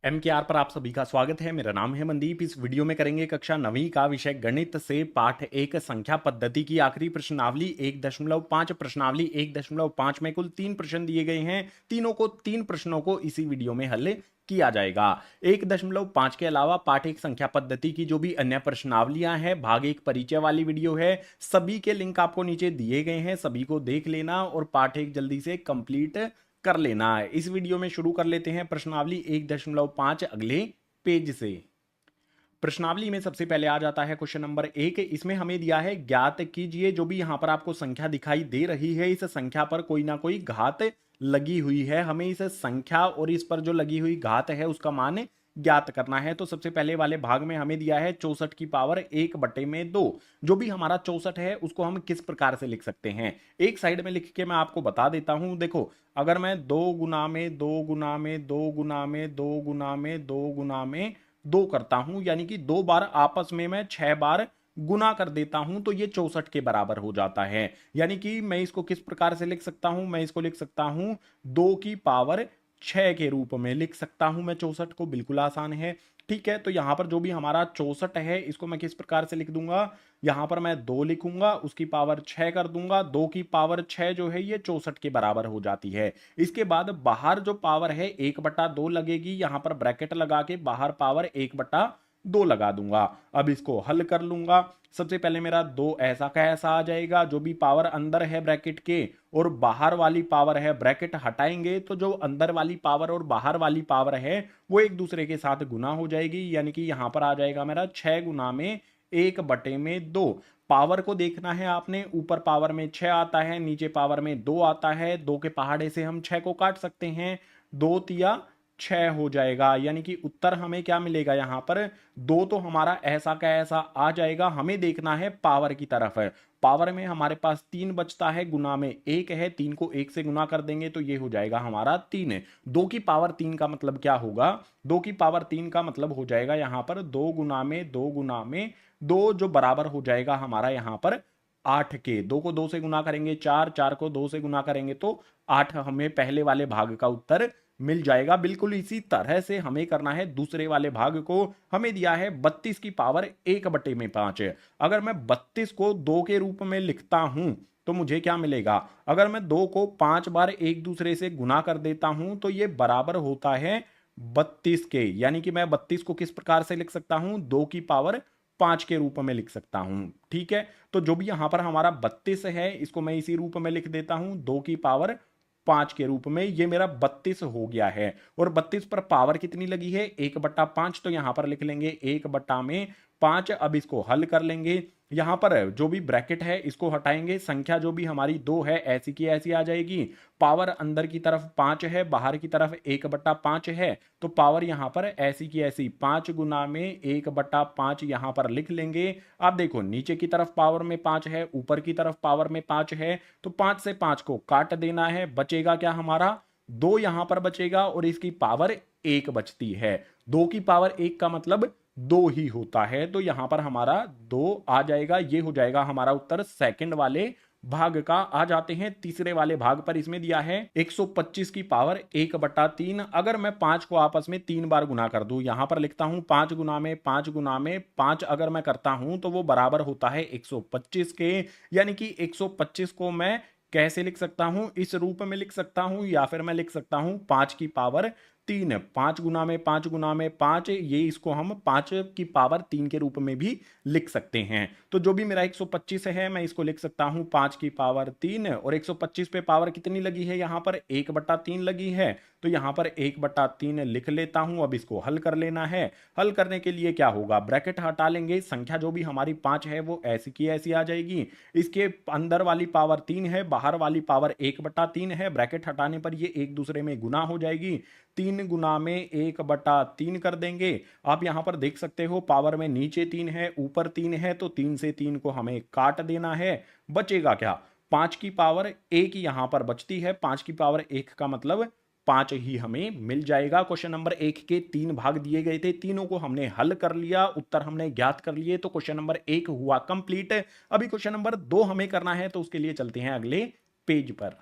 MKR पर आप सभी का स्वागत है। मेरा नाम है मनदीप। इस वीडियो में करेंगे कक्षा 9वीं का विषय गणित से पाठ 1 संख्या पद्धति की आखिरी प्रश्नावली 1.5 प्रश्नावली 1.5 में कुल 3 प्रश्न दिए गए हैं। तीन प्रश्नों को इसी वीडियो में हल किया जाएगा। 1.5 के अलावा पाठ 1 संख्या पद्धति की जो भी अन्य प्रश्नावलियां हैं, भाग 1 परिचय वाली वीडियो है, सभी के लिंक आपको नीचे दिए गए हैं। सभी को देख लेना और पाठ 1 जल्दी से कंप्लीट कर लेना है। इस वीडियो में शुरू कर लेते हैं प्रश्नावली 1.5 अगले पेज से। प्रश्नावली में सबसे पहले आ जाता है क्वेश्चन नंबर 1। इसमें हमें दिया है ज्ञात कीजिए। जो भी यहां पर आपको संख्या दिखाई दे रही है, इस संख्या पर कोई ना कोई घात लगी हुई है। हमें इस संख्या और इस पर जो लगी हुई घात है उसका मान ज्ञात करना है। तो सबसे पहले वाले भाग में हमें दिया है 64 की पावर 1/2। जो भी हमारा 64 है उसको हम किस प्रकार से लिख सकते हैं, एक साइड में लिख के मैं आपको बता देता हूं। देखो, अगर मैं 2 गुना में 2 गुना में 2 गुना में 2 गुना में 2 गुना में 2 करता हूं, यानी कि 2 बार आपस में मैं 6 बार गुना कर देता हूं, तो ये 64 के बराबर हो जाता है। यानी कि मैं इसको किस प्रकार से लिख सकता हूं, मैं इसको लिख सकता हूं 2 की पावर 6 के रूप में लिख सकता हूं मैं 64 को। बिल्कुल आसान है। ठीक है, तो यहां पर जो भी हमारा 64 है इसको मैं किस प्रकार से लिख दूंगा, यहां पर मैं 2 लिखूंगा, उसकी पावर 6 कर दूंगा। 2 की पावर 6 जो है ये 64 के बराबर हो जाती है। इसके बाद बाहर जो पावर है 1/2 लगेगी, यहां पर ब्रैकेट लगा के बाहर पावर 1/2 लगा दूंगा। अब इसको हल कर लूंगा। सबसे पहले मेरा 2 ऐसा का ऐसा आ जाएगा। जो भी पावर अंदर है ब्रैकेट के और बाहर वाली पावर है, ब्रैकेट हटाएंगे तो जो अंदर वाली पावर और बाहर वाली पावर है वो एक दूसरे के साथ गुना हो जाएगी। यानी कि यहां पर आ जाएगा मेरा 6 गुना में 1/2। पावर को देखना है आपने, ऊपर पावर में 6 आता है, नीचे पावर में 2 आता है। 2 के पहाड़े से हम 6 को काट सकते हैं। 2 तिया 6 हो जाएगा। यानी कि उत्तर हमें क्या मिलेगा, यहां पर 2 तो हमारा ऐसा का ऐसा आ जाएगा। हमें देखना है पावर की तरफ है। पावर में हमारे पास 3 बचता है, गुना में 1 है। 3 को 1 से गुना कर देंगे तो ये हो जाएगा हमारा 3। 2 की पावर 3 का मतलब क्या होगा, 2 की पावर 3 का मतलब हो जाएगा यहां पर 2 गुना में 2 गुना में 2, जो बराबर हो जाएगा हमारा यहां पर 8 के। 2 को 2 से गुना करेंगे 4, 4 को 2 से गुना करेंगे तो 8। हमें पहले वाले भाग का उत्तर मिल जाएगा। बिल्कुल इसी तरह से हमें करना है दूसरे वाले भाग को। हमें दिया है 32 की पावर 1/5। अगर मैं 32 को 2 के रूप में लिखता हूं तो मुझे क्या मिलेगा, अगर मैं 2 को 5 बार एक दूसरे से गुना कर देता हूं तो ये बराबर होता है 32 के। यानी कि मैं 32 को किस प्रकार से लिख सकता हूं, 2 की पावर 5 के रूप में लिख सकता हूं। ठीक है, तो जो भी यहां पर हमारा 32 है इसको मैं इसी रूप में लिख देता हूं 2 की पावर 5 के रूप में। ये मेरा 32 हो गया है। और 32 पर पावर कितनी लगी है, 1/5, तो यहां पर लिख लेंगे 1/5। अब इसको हल कर लेंगे। यहां पर जो भी ब्रैकेट है इसको हटाएंगे, संख्या जो भी हमारी 2 है ऐसी की ऐसी आ जाएगी। पावर अंदर की तरफ 5 है, बाहर की तरफ 1/5 है, तो पावर यहां पर ऐसी की ऐसी 5 गुना में 1/5 यहां पर लिख लेंगे। आप देखो, नीचे की तरफ पावर में 5 है, ऊपर की तरफ पावर में 5 है, तो 5 से 5 को काट देना है। बचेगा क्या हमारा, 2 यहां पर बचेगा और इसकी पावर 1 बचती है। 2 की पावर 1 का मतलब 2 ही होता है, तो यहां पर हमारा 2 आ जाएगा। ये हो जाएगा हमारा उत्तर सेकंड वाले भाग का। आ जाते हैं तीसरे वाले भाग पर। इसमें दिया है 125 की पावर 1/3। अगर मैं 5 को आपस में 3 बार गुना कर दूं, यहां पर लिखता हूं 5 गुना में 5 गुना में 5 अगर मैं करता हूं तो वो बराबर होता है 125 के। यानी कि 125 को मैं कैसे लिख सकता हूं, इस रूप में लिख सकता हूं, या फिर मैं लिख सकता हूं 5 की पावर 3। 5 गुना में 5 गुना में 5, ये इसको हम 5 की पावर 3 के रूप में भी लिख सकते हैं। तो जो भी मेरा 125 है मैं इसको लिख सकता हूं 5 की पावर 3। और 125 पे पावर कितनी लगी है, यहां पर 1/3 लगी है, तो यहां पर 1/3 लिख लेता हूं। अब इसको हल कर लेना है। हल करने के लिए क्या होगा, ब्रैकेट हटा लेंगे। संख्या जो भी हमारी 5 है वो ऐसी की ऐसी आ जाएगी। इसके अंदर वाली पावर 3 है, बाहर वाली पावर 1/3 है। ब्रैकेट हटाने पर ये एक दूसरे में गुना हो जाएगी। 3 गुना में 1/3 कर देंगे। आप यहां पर देख सकते हो पावर में नीचे 3 है, ऊपर 3 है, तो 3 से 3 को हमें काट देना है। बचेगा क्या, 5 की पावर 1 यहां पर बचती है। 5 की पावर 1 का मतलब 5 ही हमें मिल जाएगा। क्वेश्चन नंबर 1 के 3 भाग दिए गए थे, तीनों को हमने हल कर लिया, उत्तर हमने ज्ञात कर लिए, तो क्वेश्चन नंबर 1 हुआ कंप्लीट। अभी क्वेश्चन नंबर 2 हमें करना है, तो उसके लिए चलते हैं अगले पेज पर।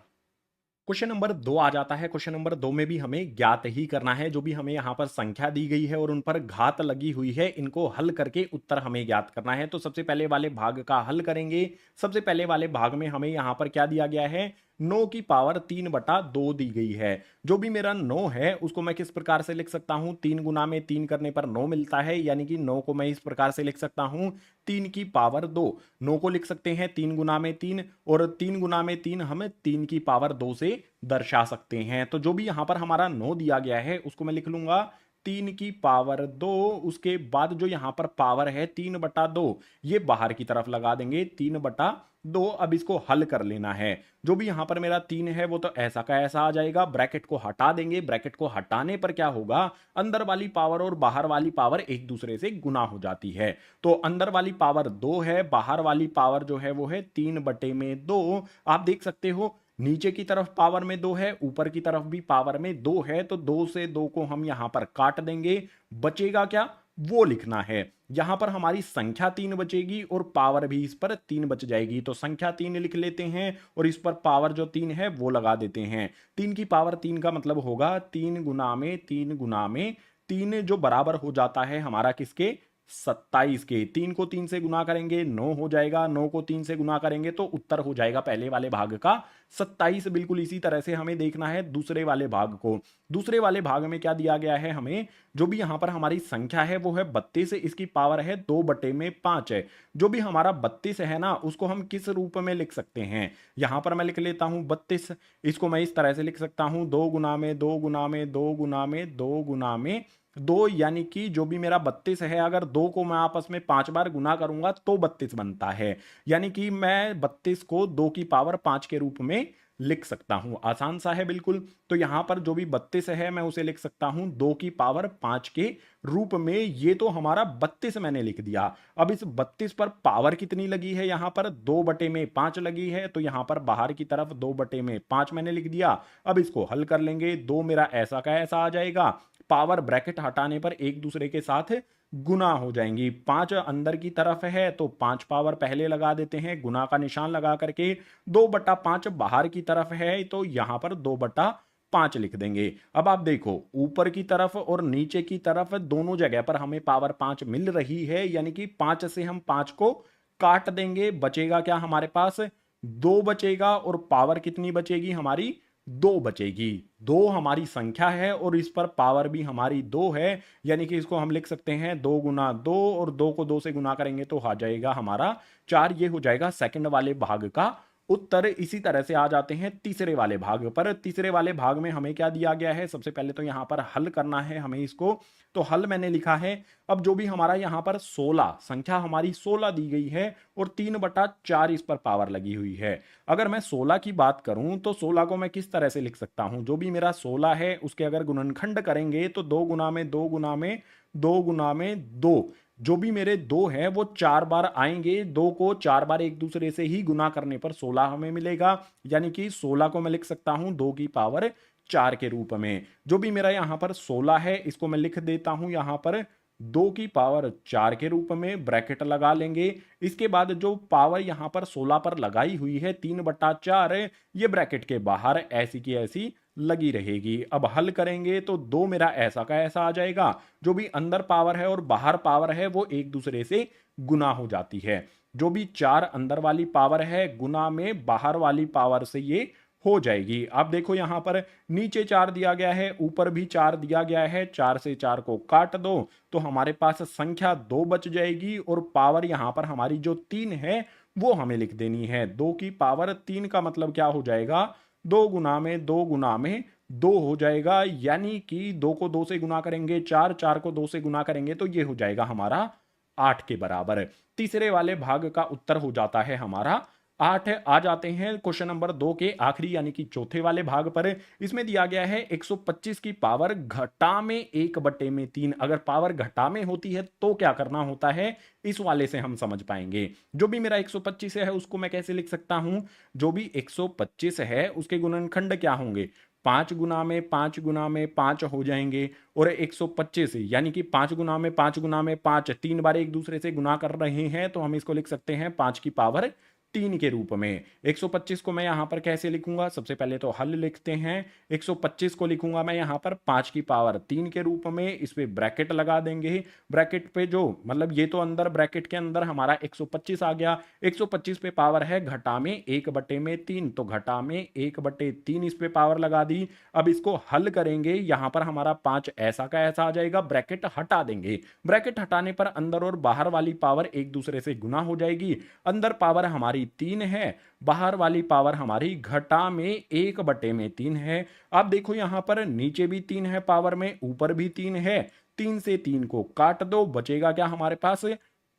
क्वेश्चन नंबर 2 आ जाता है। क्वेश्चन नंबर 2 में भी हमें ज्ञात ही करना है। जो भी हमें यहाँ पर संख्या दी गई है और उन पर घात लगी हुई है, इनको हल करके उत्तर हमें ज्ञात करना है। तो सबसे पहले वाले भाग का हल करेंगे। सबसे पहले वाले भाग में हमें यहाँ पर क्या दिया गया है, 9 की पावर 3/2 दी गई है। जो भी मेरा 9 है उसको मैं किस प्रकार से लिख सकता हूं, 3 गुना में 3 करने पर 9 मिलता है, यानी कि 9 को मैं इस प्रकार से लिख सकता हूं 3 की पावर 2। 9 को लिख सकते हैं 3 गुना में 3, और 3 गुना में 3 हम 3 की पावर 2 से दर्शा सकते हैं। तो जो भी यहां पर हमारा 9 दिया गया है उसको मैं लिख लूंगा 3 की पावर 2। उसके बाद जो यहां पर पावर है 3/2, ये बाहर की तरफ लगा देंगे 3/2। अब इसको हल कर लेना है। जो भी यहां पर मेरा 3 है वो तो ऐसा का ऐसा आ जाएगा, ब्रैकेट को हटा देंगे। ब्रैकेट को हटाने पर क्या होगा, अंदर वाली पावर और बाहर वाली पावर एक दूसरे से गुना हो जाती है। तो अंदर वाली पावर 2 है, बाहर वाली पावर जो है वो है 3/2। आप देख सकते हो नीचे की तरफ पावर में 2 है, ऊपर की तरफ भी पावर में 2 है, तो 2 से 2 को हम यहां पर काट देंगे। बचेगा क्या, वो लिखना है। यहां पर हमारी संख्या 3 बचेगी और पावर भी इस पर 3 बच जाएगी। तो संख्या 3 लिख लेते हैं और इस पर पावर जो 3 है वो लगा देते हैं। 3 की पावर 3 का मतलब होगा 3 गुना में 3 गुना में 3, जो बराबर हो जाता है हमारा किसके, 27 के। 3 को 3 से गुना करेंगे 9 हो जाएगा, 9 को 3 से गुना करेंगे तो उत्तर हो जाएगा पहले वाले भाग का 27। बिल्कुल इसी तरह से हमें देखना है दूसरे वाले भाग को। दूसरे वाले भाग में क्या दिया गया है हमें, जो भी यहां पर हमारी संख्या है वो है 32, इसकी पावर है 2/5 है। जो भी हमारा 32 है ना, उसको हम किस रूप में लिख सकते हैं, यहां पर मैं लिख लेता हूं 32। इसको मैं इस तरह से लिख सकता हूं 2 गुना में 2 गुना में 2 गुना में 2 गुना में 2, यानी कि जो भी मेरा 32 है, अगर 2 को मैं आपस में 5 बार गुना करूंगा तो 32 बनता है। यानी कि मैं 32 को 2 की पावर 5 के रूप में लिख सकता हूं। आसान सा है बिल्कुल। तो यहां पर जो भी 32 है मैं उसे लिख सकता हूं 2 की पावर 5 के रूप में। ये तो हमारा 32 मैंने लिख दिया। अब इस 32 पर पावर कितनी लगी है, यहां पर 2/5 लगी है, तो यहां पर बाहर की तरफ 2/5 मैंने लिख दिया। अब इसको हल कर लेंगे। 2 मेरा ऐसा का ऐसा आ जाएगा, पावर ब्रैकेट हटाने पर एक दूसरे के साथ गुना हो जाएंगी। 5 अंदर की तरफ है तो 5 पावर पहले लगा देते हैं गुना का निशान लगा करके। 2/5 बाहर की तरफ है तो यहां पर 2/5 लिख देंगे। अब आप देखो ऊपर की तरफ और नीचे की तरफ दोनों जगह पर हमें पावर 5 मिल रही है, यानी कि 5 से हम 5 को काट देंगे। बचेगा क्या हमारे पास, 2 बचेगा, और पावर कितनी बचेगी हमारी, 2 बचेगी। 2 हमारी संख्या है और इस पर पावर भी हमारी 2 है, यानी कि इसको हम लिख सकते हैं 2 गुना 2, और 2 को 2 से गुना करेंगे तो आ जाएगा हमारा 4। ये हो जाएगा सेकंड वाले भाग का उत्तर। इसी तरह से आ जाते हैं तीसरे वाले भाग पर। तीसरे वाले भाग में हमें क्या दिया गया है, सबसे पहले तो यहां पर हल करना है हमें इसको। तो हल मैंने लिखा है। अब जो भी हमारा यहां पर 16 संख्या हमारी 16 दी गई है और 3/4 इस पर पावर लगी हुई है। अगर मैं 16 की बात करूं तो 16 को मैं किस तरह से लिख सकता हूं, जो भी मेरा 16 है उसके अगर गुणनखंड करेंगे तो 2 गुना में 2 गुना में 2 गुना में 2, जो भी मेरे 2 हैं वो 4 बार आएंगे। 2 को 4 बार एक दूसरे से ही गुना करने पर 16 हमें मिलेगा, यानी कि 16 को मैं लिख सकता हूं 2 की पावर 4 के रूप में। जो भी मेरा यहां पर 16 है इसको मैं लिख देता हूं यहां पर 2 की पावर 4 के रूप में, ब्रैकेट लगा लेंगे। इसके बाद जो पावर यहां पर 16 पर लगाई हुई है 3/4, ये ब्रैकेट के बाहर ऐसी की ऐसी लगी रहेगी। अब हल करेंगे तो 2 मेरा ऐसा का ऐसा आ जाएगा। जो भी अंदर पावर है और बाहर पावर है वो एक दूसरे से गुना हो जाती है। जो भी 4 अंदर वाली पावर है गुना में बाहर वाली पावर से ये हो जाएगी। अब देखो यहां पर नीचे 4 दिया गया है, ऊपर भी 4 दिया गया है। 4 से 4 को काट दो तो हमारे पास संख्या 2 बच जाएगी, और पावर यहां पर हमारी जो 3 है वो हमें लिख देनी है। 2 की पावर 3 का मतलब क्या हो जाएगा, 2 गुना में 2 गुना में 2 हो जाएगा, यानी कि 2 को 2 से गुना करेंगे 4, 4 को 2 से गुना करेंगे तो ये हो जाएगा हमारा 8 के बराबर। तीसरे वाले भाग का उत्तर हो जाता है हमारा 8 है। आ जाते हैं क्वेश्चन नंबर 2 के आखिरी यानी कि चौथे वाले भाग पर। इसमें दिया गया है 125 की पावर घटा में 1/3। अगर पावर घटा में होती है तो क्या करना होता है, इस वाले से हम समझ पाएंगे। जो भी मेरा 125 है उसको मैं कैसे लिख सकता हूं, जो भी 125 है उसके गुणनखंड क्या होंगे, 5 गुना में 5 गुना में 5 हो जाएंगे, और 125 यानी कि 5 गुना में 5 गुना में 5 3 बार एक दूसरे से गुना कर रहे हैं, तो हम इसको लिख सकते हैं 5 की पावर 3 के रूप में। 125 को मैं यहाँ पर कैसे लिखूंगा, सबसे पहले तो हल लिखते हैं। 125 को लिखूंगा मैं यहाँ पर 5 की पावर 3 के रूप में, इस पे ब्रैकेट लगा देंगे। ब्रैकेट पे जो मतलब ये तो अंदर ब्रैकेट के अंदर हमारा 125 आ गया। 125 पे पावर है घटा में 1/3, तो घटा में 1/3 इस पे पावर लगा दी। अब इसको हल करेंगे, यहाँ पर हमारा 5 ऐसा का ऐसा आ जाएगा, ब्रैकेट हटा देंगे। ब्रैकेट हटाने पर अंदर और बाहर वाली पावर एक दूसरे से गुना हो जाएगी। अंदर पावर हमारी 3 है, बाहर वाली पावर हमारी घटा में 1/3 है। अब देखो यहां पर नीचे भी 3 है पावर में, ऊपर भी 3 है। 3 से 3 को काट दो, बचेगा क्या हमारे पास,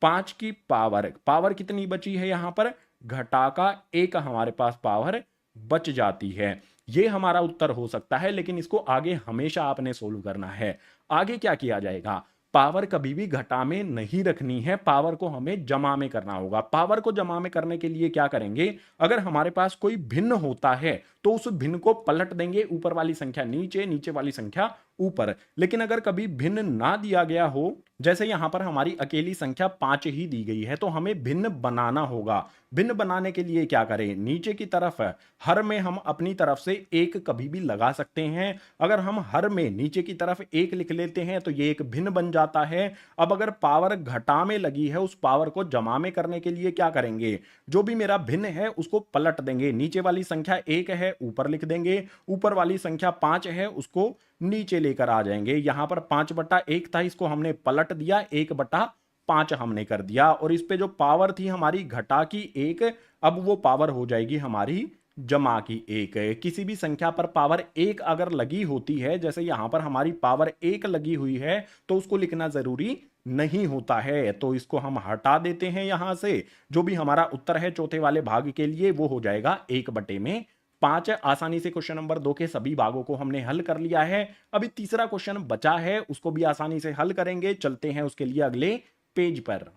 5 की पावर। पावर कितनी बची है यहां पर, घटा का 1 हमारे पास पावर बच जाती है। ये हमारा उत्तर हो सकता है, लेकिन इसको आगे हमेशा आपने सोल्व करना है। आगे क्या किया जाएगा, पावर कभी भी घटा में नहीं रखनी है, पावर को हमें जमा में करना होगा। पावर को जमा में करने के लिए क्या करेंगे, अगर हमारे पास कोई भिन्न होता है तो उस भिन्न को पलट देंगे, ऊपर वाली संख्या नीचे, नीचे वाली संख्या ऊपर। लेकिन अगर कभी भिन्न ना दिया गया हो, जैसे यहां पर हमारी अकेली संख्या 5 ही दी गई है, तो हमें भिन्न बनाना होगा। भिन्न बनाने के लिए क्या करें, नीचे की तरफ हर में हम अपनी तरफ से 1 कभी भी लगा सकते हैं। अगर हम हर में नीचे की तरफ 1 लिख लेते हैं तो ये एक भिन्न बन जाता है। अब अगर पावर घटा में लगी है, उस पावर को जमा में करने के लिए क्या करेंगे, जो भी मेरा भिन्न है उसको पलट देंगे। नीचे वाली संख्या 1 है, ऊपर लिख देंगे। ऊपर वाली संख्या 5 है, उसको नीचे लेकर आ जाएंगे। यहां पर 5/1 था, इसको हमने पलट दिया, 1/5 हमने कर दिया। और इस पे जो पावर थी हमारी घटा की 1, अब वो पावर हो जाएगी हमारी जमा की 1। किसी भी संख्या पर पावर 1 अगर लगी होती है, जैसे यहां पर हमारी पावर 1 लगी हुई है, तो उसको लिखना जरूरी नहीं होता है। तो इसको हम हटा देते हैं यहां से। जो भी हमारा उत्तर है चौथे वाले भाग के लिए, वो हो जाएगा 1/5। आसानी से क्वेश्चन नंबर 2 के सभी भागों को हमने हल कर लिया है। अभी तीसरा क्वेश्चन बचा है, उसको भी आसानी से हल करेंगे। चलते हैं उसके लिए अगले पेज पर।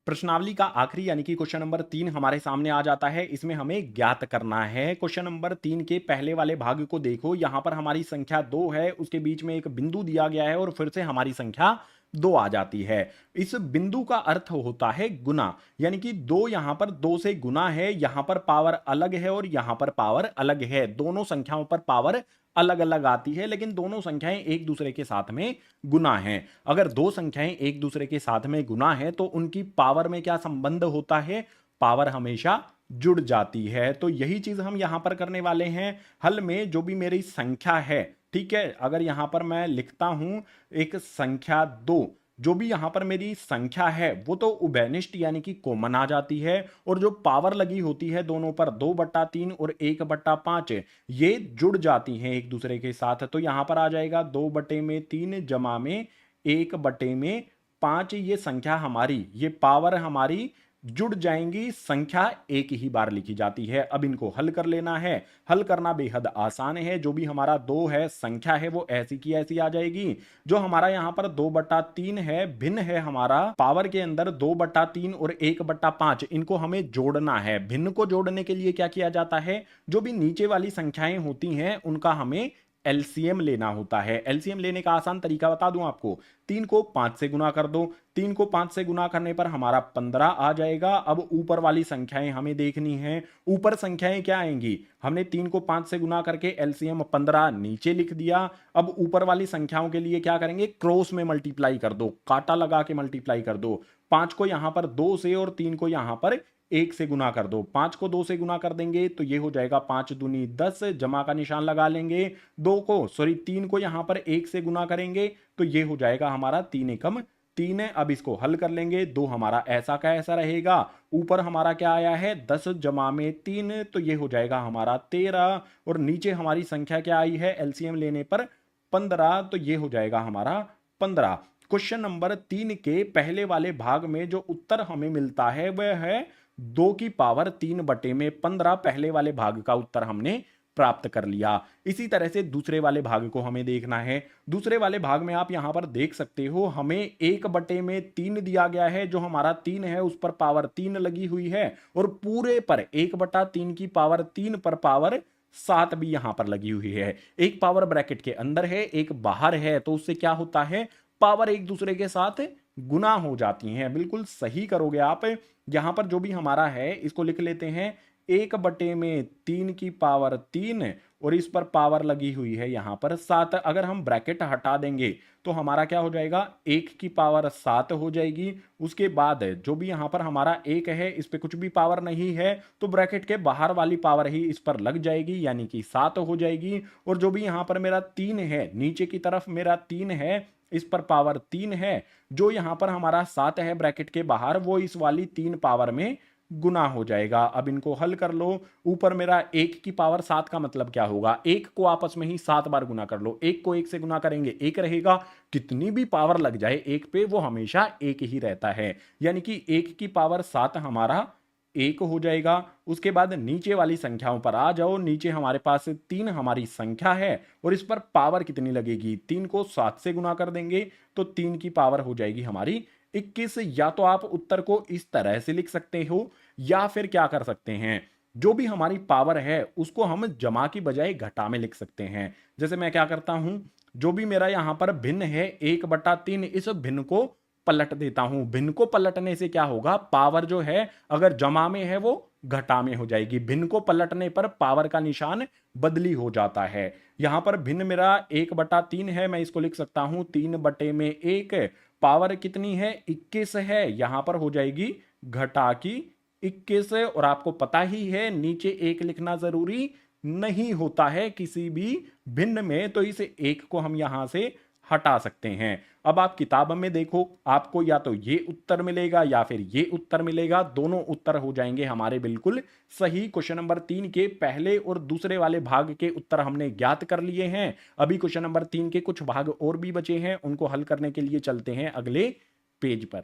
प्रश्नावली का आखिरी यानी कि क्वेश्चन नंबर 3 हमारे सामने आ जाता है। इसमें हमें ज्ञात करना है। क्वेश्चन नंबर 3 के पहले वाले भाग को देखो, यहां पर हमारी संख्या 2 है, उसके बीच में एक बिंदु दिया गया है और फिर से हमारी संख्या 2 आ जाती है। इस बिंदु का अर्थ होता है गुना, यानी कि 2 यहां पर 2 से गुना है। यहां पर पावर अलग है और यहां पर पावर अलग है। दोनों संख्याओं पर पावर अलग अलग आती है, लेकिन दोनों संख्याएं एक दूसरे के साथ में गुना हैं। अगर दो संख्याएं एक दूसरे के साथ में गुना है तो उनकी पावर में क्या संबंध होता है, पावर हमेशा जुड़ जाती है। तो यही चीज हम यहां पर करने वाले हैं। हल में जो भी मेरी संख्या है, ठीक है, अगर यहां पर मैं लिखता हूं एक संख्या 2, जो भी यहां पर मेरी संख्या है वो तो उभयनिष्ठ यानी कि कॉमन आ जाती है। और जो पावर लगी होती है दोनों पर 2/3 और 1/5, ये जुड़ जाती हैं एक दूसरे के साथ। तो यहां पर आ जाएगा 2/3 जमा में 1/5। ये संख्या हमारी, ये पावर हमारी जुड़ जाएंगी। संख्या एक ही बार लिखी जाती है। अब इनको हल कर लेना है। हल करना बेहद आसान है। जो भी हमारा 2 है संख्या है वो ऐसी की ऐसी आ जाएगी। जो हमारा यहां पर 2/3 है, भिन्न है हमारा पावर के अंदर 2/3 और 1/5, इनको हमें जोड़ना है। भिन्न को जोड़ने के लिए क्या किया जाता है, जो भी नीचे वाली संख्याएं होती हैं उनका हमें एलसीएम लेना होता है। एलसीएम लेने का आसान तरीका बता दूं आपको, 3 को 5 से गुना कर दो। 3 को 5 से गुना करने पर हमारा 15 आ जाएगा। अब ऊपर वाली संख्याएं हमें देखनी है। ऊपर संख्याएं क्या आएंगी, हमने 3 को 5 से गुना करके एलसीएम 15 नीचे लिख दिया। अब ऊपर वाली संख्याओं के लिए क्या करेंगे, क्रॉस में मल्टीप्लाई कर दो, काटा लगा के मल्टीप्लाई कर दो। 5 को यहां पर 2 से और 3 को यहां पर 1 से गुना कर दो। 5 को 2 से गुना कर देंगे तो ये हो जाएगा 5 दूनी 10, जमा का निशान लगा लेंगे। 3 को यहां पर 1 से गुना करेंगे तो ये हो जाएगा हमारा 3 एकम 3 है। अब इसको हल कर लेंगे। 2 हमारा ऐसा का ऐसा रहेगा। ऊपर हमारा क्या आया है, 10 जमा में 3, तो ये हो जाएगा हमारा 13। और नीचे हमारी संख्या क्या आई है एलसीएम लेने पर 15, तो ये हो जाएगा हमारा 15। क्वेश्चन नंबर 3 के पहले वाले भाग में जो उत्तर हमें मिलता है वह है 2 की पावर 3/15। पहले वाले भाग का उत्तर हमने प्राप्त कर लिया। इसी तरह से दूसरे वाले भाग को हमें देखना है। दूसरे वाले भाग में आप यहां पर देख सकते हो, हमें 1/3 दिया गया है। जो हमारा 3 है उस पर पावर 3 लगी हुई है और पूरे पर 1/3 की पावर 3 पर पावर 7 भी यहां पर लगी हुई है। एक पावर ब्रैकेट के अंदर है, एक बाहर है, तो उससे क्या होता है, पावर एक दूसरे के साथ गुना हो जाती हैं। बिल्कुल सही करोगे आप। यहाँ पर जो भी हमारा है इसको लिख लेते हैं 1/3 और इस पर पावर लगी हुई है यहाँ पर 7। अगर हम ब्रैकेट हटा देंगे तो हमारा क्या हो जाएगा, 1 की पावर 7 हो जाएगी। उसके बाद जो भी यहाँ पर हमारा 1 है इस पे कुछ भी पावर नहीं है तो ब्रैकेट के बाहर वाली पावर ही इस पर लग जाएगी, यानी कि 7 हो जाएगी। और जो भी यहाँ पर मेरा 3 है, नीचे की तरफ मेरा 3 है, इस पर पावर 3 है। जो यहाँ पर हमारा 7 है ब्रैकेट के बाहर, वो इस वाली 3 पावर में गुना हो जाएगा। अब इनको हल कर लो। ऊपर मेरा 1 की पावर 7 का मतलब क्या होगा, 1 को आपस में ही 7 बार गुना कर लो। 1 को 1 से गुना करेंगे 1 रहेगा। कितनी भी पावर लग जाए 1 पे, वो हमेशा 1 ही रहता है, यानी कि 1 की पावर 7 हमारा 1 हो जाएगा। उसके बाद नीचे वाली संख्याओं पर आ जाओ। नीचे हमारे पास 3 हमारी संख्या है और इस पर पावर कितनी लगेगी, 3 को 7 से गुना कर देंगे तो 3 की पावर हो जाएगी हमारी 21। या तो आप उत्तर को इस तरह से लिख सकते हो या फिर क्या कर सकते हैं, जो भी हमारी पावर है उसको हम जमा की बजाय घटा में लिख सकते हैं। जैसे मैं क्या करता हूं, जो भी मेरा यहां पर भिन्न है 1/3, इस भिन्न को पलट देता हूं। भिन्न को पलटने से क्या होगा, पावर जो है अगर जमा में है वो घटा में हो जाएगी। भिन्न को पलटने पर पावर का निशान बदली हो जाता है। यहां पर भिन्न मेरा 1/3 है, मैं इसको लिख सकता हूं 3/1। पावर कितनी है, 21 है, यहां पर हो जाएगी घटा की 21। और आपको पता ही है नीचे 1 लिखना जरूरी नहीं होता है किसी भी भिन्न में, तो इस 1 को हम यहां से हटा सकते हैं। अब आप किताब में देखो, आपको या तो ये उत्तर मिलेगा या फिर ये उत्तर मिलेगा। दोनों उत्तर हो जाएंगे हमारे बिल्कुल सही। क्वेश्चन नंबर 3 के पहले और दूसरे वाले भाग के उत्तर हमने ज्ञात कर लिए हैं। अभी क्वेश्चन नंबर 3 के कुछ भाग और भी बचे हैं, उनको हल करने के लिए चलते हैं अगले पेज पर।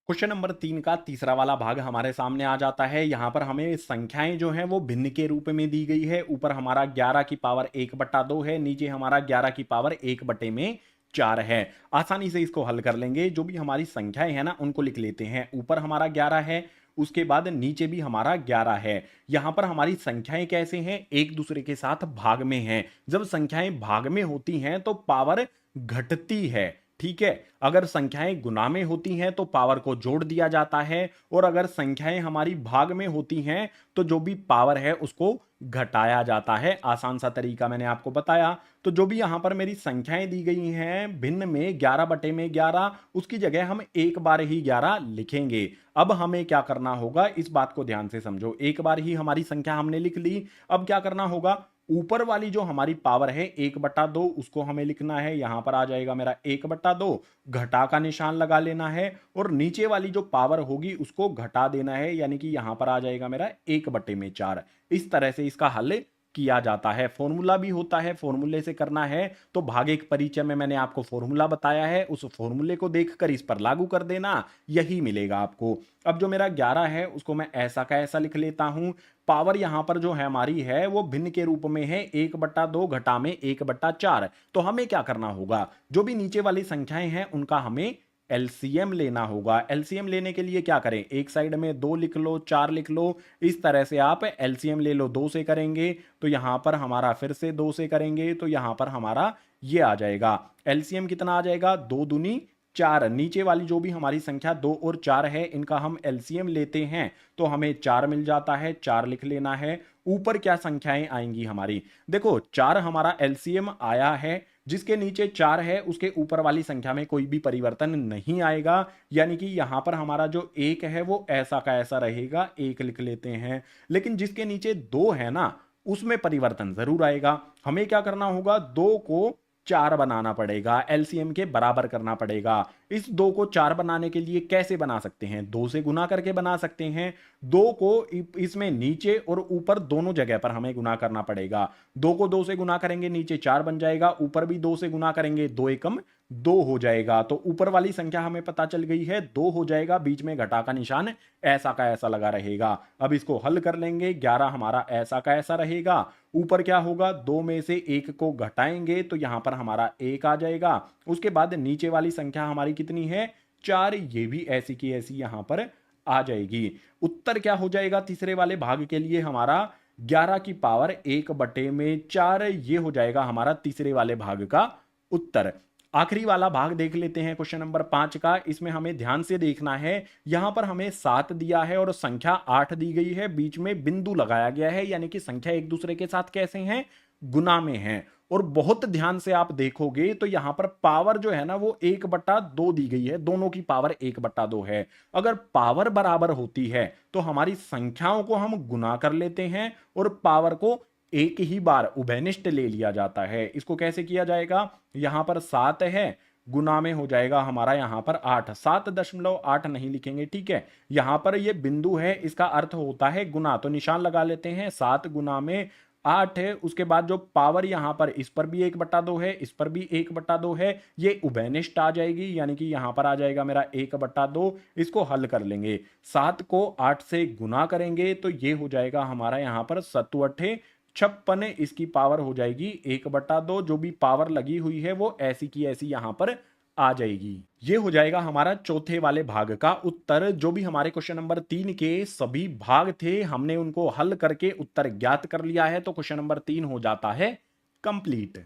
क्वेश्चन नंबर 3 का तीसरा वाला भाग हमारे सामने आ जाता है। यहां पर हमें संख्याएं जो हैं वो भिन्न के रूप में दी गई है। ऊपर हमारा 11 की पावर 1/2 है, नीचे हमारा 11 की पावर 1/4 है। आसानी से इसको हल कर लेंगे। जो भी हमारी संख्याएं हैं ना उनको लिख लेते हैं। ऊपर हमारा 11 है, उसके बाद नीचे भी हमारा 11 है। यहां पर हमारी संख्याएं कैसे हैं, एक दूसरे के साथ भाग में हैं। जब संख्याएं भाग में होती हैं तो पावर घटती है, ठीक है। अगर संख्याएं गुना में होती हैं तो पावर को जोड़ दिया जाता है, और अगर संख्याएं हमारी भाग में होती हैं तो जो भी पावर है उसको घटाया जाता है। आसान सा तरीका मैंने आपको बताया। तो जो भी यहां पर मेरी संख्याएं दी गई हैं भिन्न में 11/11, उसकी जगह हम एक बार ही 11 लिखेंगे। अब हमें क्या करना होगा, इस बात को ध्यान से समझो। एक बार ही हमारी संख्या हमने लिख ली। अब क्या करना होगा, ऊपर वाली जो हमारी पावर है 1/2 उसको हमें लिखना है। यहां पर आ जाएगा मेरा 1/2, घटा का निशान लगा लेना है, और नीचे वाली जो पावर होगी उसको घटा देना है, यानी कि यहां पर आ जाएगा मेरा 1/4। इस तरह से इसका हल किया जाता है। फॉर्मूला भी होता है, फॉर्मूले से करना है तो भाग एक परिचय में मैंने आपको फॉर्मूला बताया है, उस फॉर्मूले को देखकर इस पर लागू कर देना, यही मिलेगा आपको। अब जो मेरा 11 है उसको मैं ऐसा का ऐसा लिख लेता हूं। पावर यहां पर जो है हमारी है वो भिन्न के रूप में है 1/2 घटा में 1/4। तो हमें क्या करना होगा, जो भी नीचे वाली संख्याएं हैं उनका हमें एलसीएम लेना होगा। एलसीएम लेने के लिए क्या करें, एक साइड में 2 लिख लो, 4 लिख लो, इस तरह से आप एलसीएम ले लो। 2 से करेंगे तो यहां पर हमारा फिर से 2 से करेंगे तो यहां पर हमारा ये आ जाएगा। एलसीएम कितना आ जाएगा, 2 दूनी 4। नीचे वाली जो भी हमारी संख्या 2 और 4 है इनका हम एलसीएम लेते हैं तो हमें 4 मिल जाता है, 4 लिख लेना है। ऊपर क्या संख्याएं आएंगी हमारी, देखो 4 हमारा एलसीएम आया है, जिसके नीचे 4 है उसके ऊपर वाली संख्या में कोई भी परिवर्तन नहीं आएगा, यानी कि यहां पर हमारा जो 1 है वो ऐसा का ऐसा रहेगा, 1 लिख लेते हैं। लेकिन जिसके नीचे 2 है ना उसमें परिवर्तन जरूर आएगा। हमें क्या करना होगा, 2 को 4 बनाना पड़ेगा, एलसीएम के बराबर करना पड़ेगा। इस 2 को 4 बनाने के लिए कैसे बना सकते हैं, 2 से गुना करके बना सकते हैं। 2 को इसमें नीचे और ऊपर दोनों जगह पर हमें गुना करना पड़ेगा। 2 को 2 से गुना करेंगे नीचे 4 बन जाएगा, ऊपर भी 2 से गुना करेंगे 2 एकम 2 हो जाएगा। तो ऊपर वाली संख्या हमें पता चल गई है 2 हो जाएगा, बीच में घटा का निशान ऐसा का ऐसा लगा रहेगा। अब इसको हल कर लेंगे, 11 हमारा ऐसा का ऐसा रहेगा। ऊपर क्या होगा, 2 में से 1 को घटाएंगे तो यहां पर हमारा 1 आ जाएगा। उसके बाद नीचे वाली संख्या हमारी कितनी है, 4, ये भी ऐसी की ऐसी यहां पर आ जाएगी। उत्तर क्या हो जाएगा तीसरे वाले भाग के लिए हमारा 11 की पावर 1/4, ये हो जाएगा हमारा तीसरे वाले भाग का उत्तर। आखिरी वाला भाग देख लेते हैं क्वेश्चन नंबर 5 का। इसमें हमें ध्यान से देखना है, यहां पर हमें 7 दिया है और संख्या 8 दी गई है, बीच में बिंदु लगाया गया है, यानी कि संख्या एक दूसरे के साथ कैसे हैं, गुना में हैं। और बहुत ध्यान से आप देखोगे तो यहां पर पावर जो है ना वो 1/2 दी गई है, दोनों की पावर 1/2 है। अगर पावर बराबर होती है तो हमारी संख्याओं को हम गुना कर लेते हैं और पावर को एक ही बार उभयनिष्ठ ले लिया जाता है। इसको कैसे किया जाएगा, यहां पर 7 है, गुना में हो जाएगा हमारा यहां पर 8, 7.8 नहीं लिखेंगे, ठीक है। यहां पर ये बिंदु है, इसका अर्थ होता है गुना, तो निशान लगा लेते हैं, 7 गुना में 8 है। उसके बाद जो पावर यहां पर, इस पर भी 1/2 है, इस पर भी 1/2 है, ये उभयनिष्ठ आ जाएगी, यानी कि यहां पर आ जाएगा मेरा 1/2। इसको हल कर लेंगे, 7 को 8 से गुना करेंगे तो ये हो जाएगा हमारा यहां पर 7 8 56, इसकी पावर हो जाएगी 1/2। जो भी पावर लगी हुई है वो ऐसी की ऐसी यहां पर आ जाएगी। ये हो जाएगा हमारा चौथे वाले भाग का उत्तर। जो भी हमारे क्वेश्चन नंबर 3 के सभी भाग थे हमने उनको हल करके उत्तर ज्ञात कर लिया है, तो क्वेश्चन नंबर 3 हो जाता है कंप्लीट।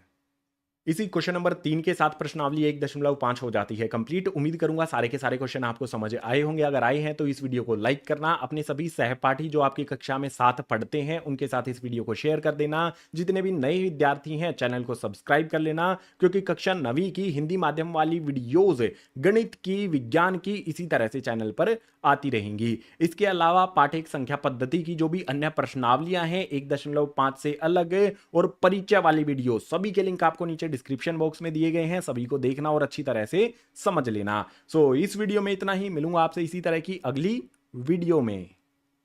इसी क्वेश्चन नंबर 3 के साथ प्रश्नावली 1.5 हो जाती है कंप्लीट। उम्मीद करूंगा सारे के सारे क्वेश्चन आपको समझ आए होंगे। अगर आए हैं तो इस वीडियो को लाइक करना, अपने सभी सहपाठी जो आपकी कक्षा में साथ पढ़ते हैं उनके साथ इस वीडियो को शेयर कर देना। जितने भी नए विद्यार्थी हैं चैनल को सब्सक्राइब कर लेना, क्योंकि कक्षा 9वीं की हिंदी माध्यम वाली वीडियोज गणित की, विज्ञान की इसी तरह से चैनल पर आती रहेंगी। इसके अलावा पाठ एक संख्या पद्धति की जो भी अन्य प्रश्नावलियां हैं 1.5 से अलग और परिचय वाली वीडियो, सभी के लिंक आपको नीचे डिस्क्रिप्शन बॉक्स में दिए गए हैं, सभी को देखना और अच्छी तरह से समझ लेना। इस वीडियो में इतना ही, मिलूंगा आपसे इसी तरह की अगली वीडियो में।